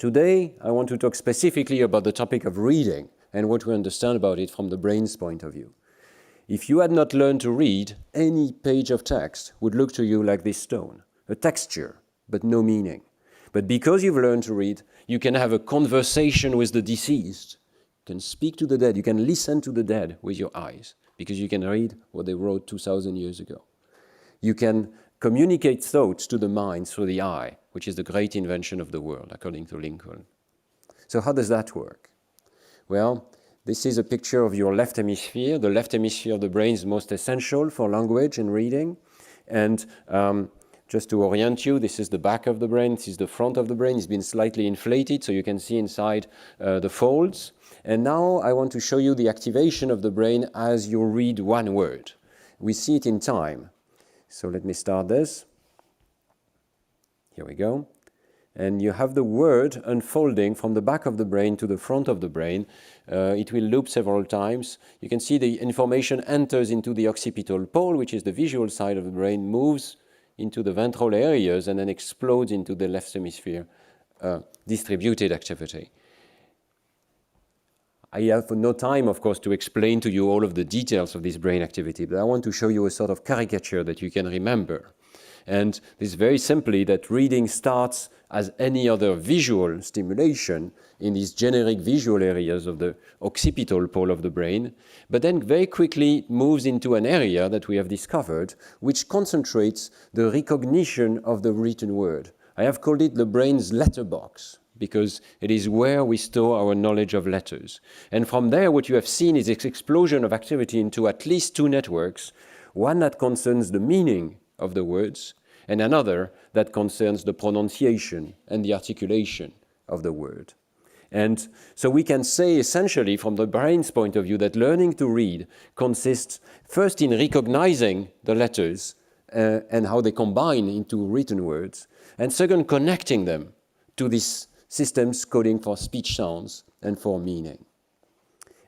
Today, I want to talk specifically about the topic of reading and what we understand about it from the brain's point of view. If you had not learned to read, any page of text would look to you like this stone, a texture, but no meaning. But because you've learned to read, you can have a conversation with the deceased. You can speak to the dead. You can listen to the dead with your eyes because you can read what they wrote 2,000 years ago. You can communicate thoughts to the mind through the eye, which is the great invention of the world, according to Lincoln. So how does that work? Well, this is a picture of your left hemisphere. The left hemisphere of the brain is most essential for language and reading. And just to orient you, this is the back of the brain, this is the front of the brain. It's been slightly inflated so you can see inside the folds. And now I want to show you the activation of the brain as you read one word. We see it in time. So let me start this. Here we go. And you have the word unfolding from the back of the brain to the front of the brain. It will loop several times. You can see the information enters into the occipital pole, which is the visual side of the brain, moves into the ventral areas, and then explodes into the left hemisphere distributed activity. I have no time, of course, to explain to you all of the details of this brain activity, but I want to show you a sort of caricature that you can remember. And this is very simply that reading starts as any other visual stimulation in these generic visual areas of the occipital pole of the brain, but then very quickly moves into an area that we have discovered, which concentrates the recognition of the written word. I have called it the brain's letterbox, because it is where we store our knowledge of letters. And from there, what you have seen is this explosion of activity into at least two networks, one that concerns the meaning of the words, and another that concerns the pronunciation and the articulation of the word. And so we can say essentially from the brain's point of view that learning to read consists first in recognizing the letters and how they combine into written words, and second, connecting them to these systems coding for speech sounds and for meaning.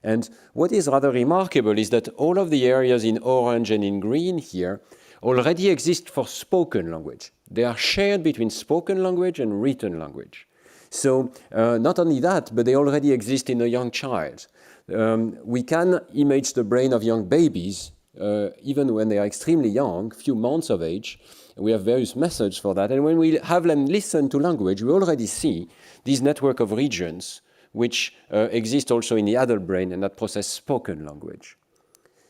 And what is rather remarkable is that all of the areas in orange and in green here already exist for spoken language. They are shared between spoken language and written language. So not only that, but they already exist in a young child. We can image the brain of young babies, even when they are extremely young, few months of age. We have various methods for that. And when we have them listen to language, we already see this network of regions which exist also in the adult brain and that process spoken language.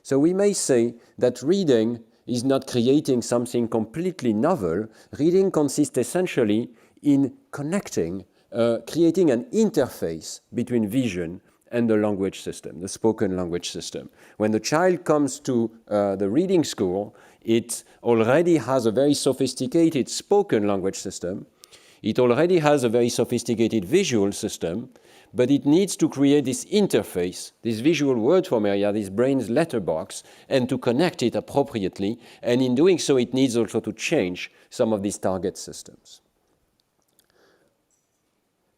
So we may say that reading is not creating something completely novel. Reading consists essentially in connecting, creating an interface between vision and the language system, the spoken language system. When the child comes to the reading school, it already has a very sophisticated spoken language system. It already has a very sophisticated visual system, but it needs to create this interface, this visual word form area, this brain's letterbox, and to connect it appropriately. And in doing so, it needs also to change some of these target systems.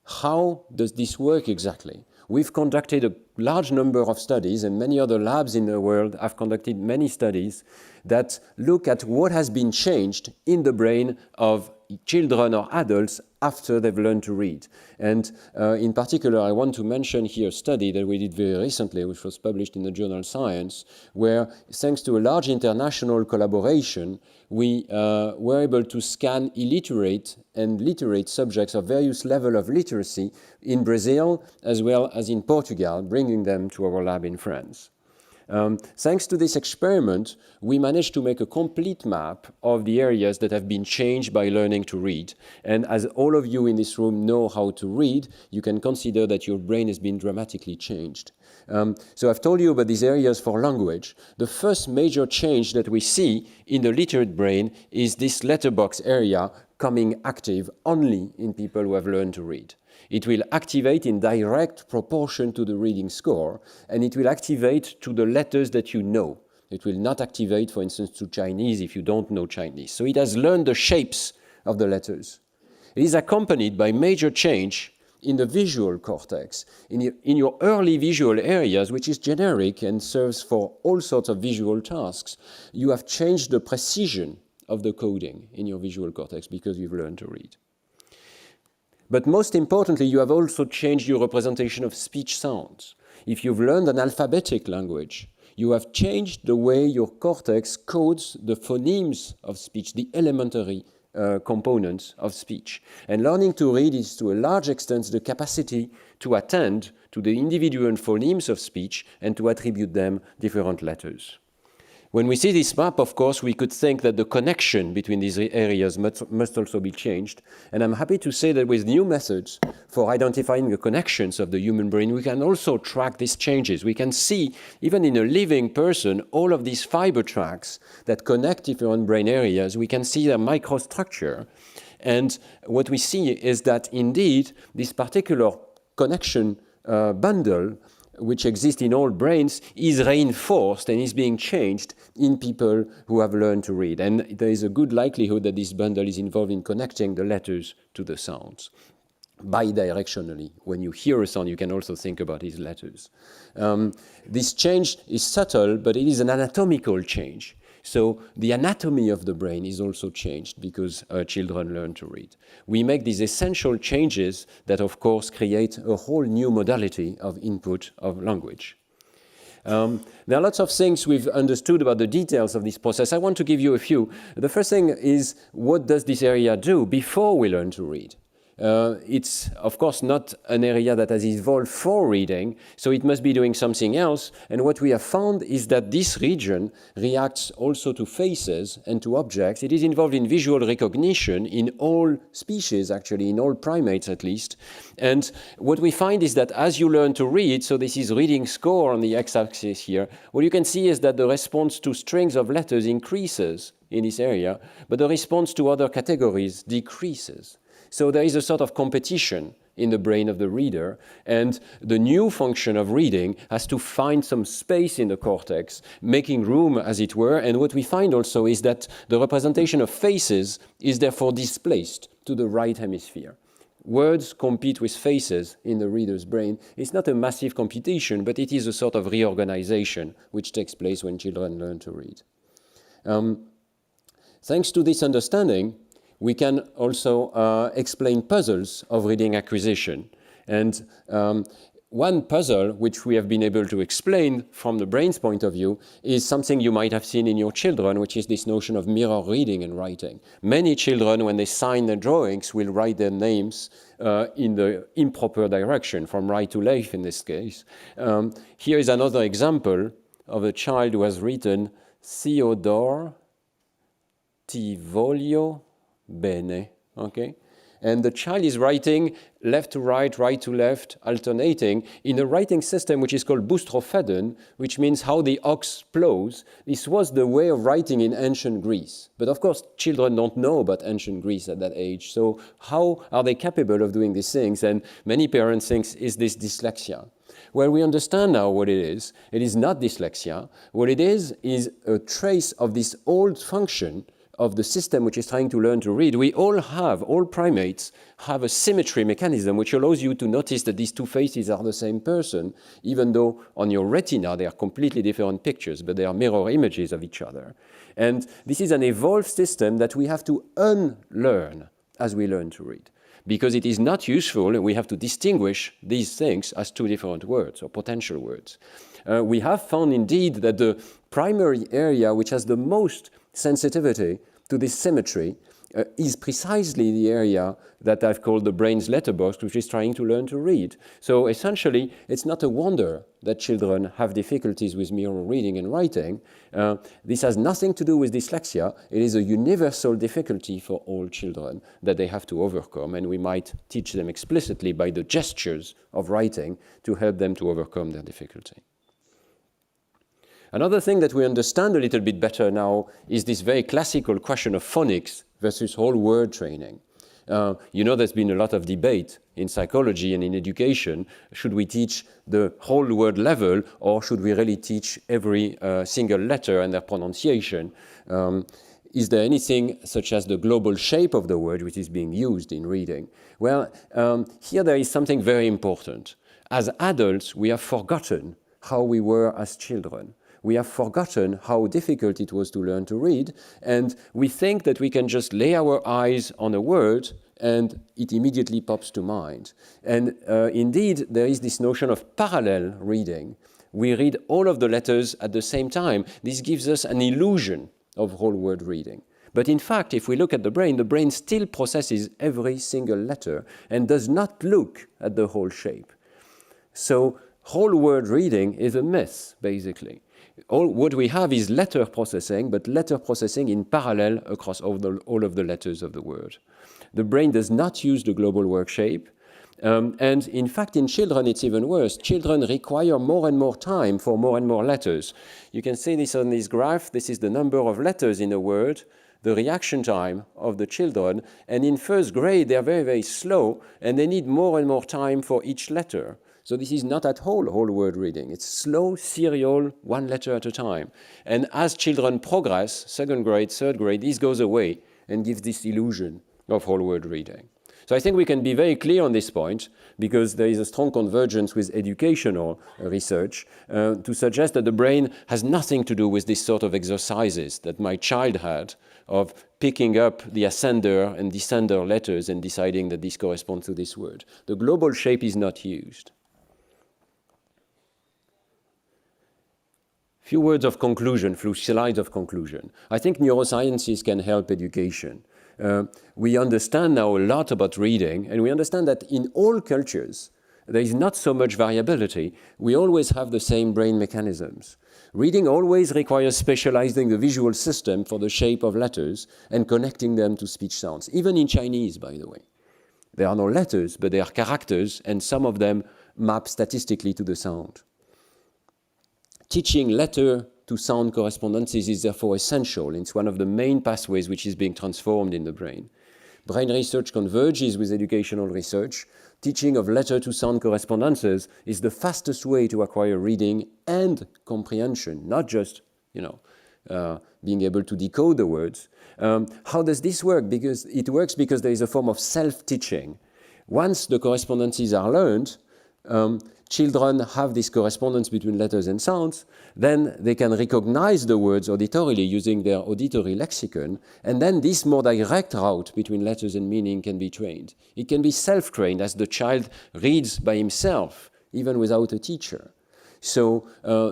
How does this work exactly? We've conducted a large number of studies, and many other labs in the world have conducted many studies that look at what has been changed in the brain of children or adults after they've learned to read. And in particular, I want to mention here a study that we did very recently, which was published in the journal Science, where thanks to a large international collaboration, we were able to scan illiterate and literate subjects of various levels of literacy in Brazil as well as in Portugal, bringing them to our lab in France. Thanks to this experiment, we managed to make a complete map of the areas that have been changed by learning to read. And as all of you in this room know how to read, you can consider that your brain has been dramatically changed. So I've told you about these areas for language. The first major change that we see in the literate brain is this letterbox area coming active only in people who have learned to read. It will activate in direct proportion to the reading score, and it will activate to the letters that you know. It will not activate, for instance, to Chinese if you don't know Chinese. So it has learned the shapes of the letters. It is accompanied by major change in the visual cortex, in your early visual areas, which is generic and serves for all sorts of visual tasks. You have changed the precision of the coding in your visual cortex because you've learned to read. But most importantly, you have also changed your representation of speech sounds. If you've learned an alphabetic language, you have changed the way your cortex codes the phonemes of speech, the elementary components of speech. And learning to read is to a large extent the capacity to attend to the individual phonemes of speech and to attribute them different letters. When we see this map, of course, we could think that the connection between these areas must also be changed. And I'm happy to say that with new methods for identifying the connections of the human brain, we can also track these changes. We can see, even in a living person, all of these fiber tracks that connect different brain areas. We can see their microstructure. And what we see is that, indeed, this particular connection bundle which exists in all brains is reinforced and is being changed in people who have learned to read. And there is a good likelihood that this bundle is involved in connecting the letters to the sounds bidirectionally. When you hear a sound, you can also think about these letters. This change is subtle, but it is an anatomical change. So the anatomy of the brain is also changed because children learn to read. We make these essential changes that, of course, create a whole new modality of input of language. There are lots of things we've understood about the details of this process. I want to give you a few. The first thing is, what does this area do before we learn to read? It's, of course, not an area that has evolved for reading, so it must be doing something else. And what we have found is that this region reacts also to faces and to objects. It is involved in visual recognition in all species, actually, in all primates at least. And what we find is that as you learn to read, so this is reading score on the x-axis here, what you can see is that the response to strings of letters increases in this area, but the response to other categories decreases. So there is a sort of competition in the brain of the reader, and the new function of reading has to find some space in the cortex, making room, as it were. And what we find also is that the representation of faces is therefore displaced to the right hemisphere. Words compete with faces in the reader's brain. It's not a massive computation, but it is a sort of reorganization which takes place when children learn to read. Thanks to this understanding, we can also explain puzzles of reading acquisition. And one puzzle which we have been able to explain from the brain's point of view is something you might have seen in your children, which is this notion of mirror reading and writing. Many children, when they sign their drawings, will write their names in the improper direction, from right to left in this case. Here is another example of a child who has written Theodore ti voglio bene, okay? And the child is writing left to right, right to left, alternating in a writing system which is called boustrophedon, which means how the ox plows. This was the way of writing in ancient Greece. But of course, children don't know about ancient Greece at that age. So how are they capable of doing these things? And many parents think, is this dyslexia? Well, we understand now what it is. It is not dyslexia. What it is a trace of this old function of the system which is trying to learn to read. All primates have a symmetry mechanism which allows you to notice that these two faces are the same person, even though on your retina they are completely different pictures, but they are mirror images of each other. And this is an evolved system that we have to unlearn as we learn to read, because it is not useful, and we have to distinguish these things as two different words or potential words. We have found indeed that the primary area which has the most sensitivity to this symmetry is precisely the area that I've called the brain's letterbox, which is trying to learn to read. So essentially, it's not a wonder that children have difficulties with mirror reading and writing. This has nothing to do with dyslexia. It is a universal difficulty for all children that they have to overcome, and we might teach them explicitly by the gestures of writing to help them to overcome their difficulty. Another thing that we understand a little bit better now is this very classical question of phonics versus whole word training. You know, there's been a lot of debate in psychology and in education. Should we teach the whole word level, or should we really teach every single letter and their pronunciation? Is there anything such as the global shape of the word which is being used in reading? Well, here there is something very important. As adults, we have forgotten how we were as children. We have forgotten how difficult it was to learn to read, and we think that we can just lay our eyes on a word and it immediately pops to mind. And indeed, there is this notion of parallel reading. We read all of the letters at the same time. This gives us an illusion of whole word reading. But in fact, if we look at the brain still processes every single letter and does not look at the whole shape. So whole word reading is a myth, basically. What we have is letter processing, but letter processing in parallel across all of the letters of the word. The brain does not use the global work shape. And in fact, in children, it's even worse. Children require more and more time for more and more letters. You can see this on this graph. This is the number of letters in a word, the reaction time of the children. And in first grade, they're very, very slow, and they need more and more time for each letter. So this is not at all whole word reading. It's slow, serial, one letter at a time. And as children progress, second grade, third grade, this goes away and gives this illusion of whole word reading. So I think we can be very clear on this point because there is a strong convergence with educational research to suggest that the brain has nothing to do with this sort of exercises that my child had of picking up the ascender and descender letters and deciding that this corresponds to this word. The global shape is not used. Few words of conclusion, few slides of conclusion. I think neurosciences can help education. We understand now a lot about reading, and we understand that in all cultures, there is not so much variability. We always have the same brain mechanisms. Reading always requires specializing the visual system for the shape of letters and connecting them to speech sounds, even in Chinese, by the way. There are no letters, but there are characters, and some of them map statistically to the sound. Teaching letter to sound correspondences is therefore essential. It's one of the main pathways which is being transformed in the brain. Brain research converges with educational research. Teaching of letter to sound correspondences is the fastest way to acquire reading and comprehension, not just, being able to decode the words. How does this work? Because it works because there is a form of self-teaching. Once the correspondences are learned, children have this correspondence between letters and sounds, then they can recognize the words auditorily using their auditory lexicon, and then this more direct route between letters and meaning can be trained. It can be self-trained as the child reads by himself, even without a teacher. So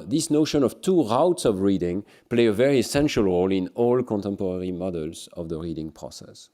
this notion of two routes of reading play a very essential role in all contemporary models of the reading process.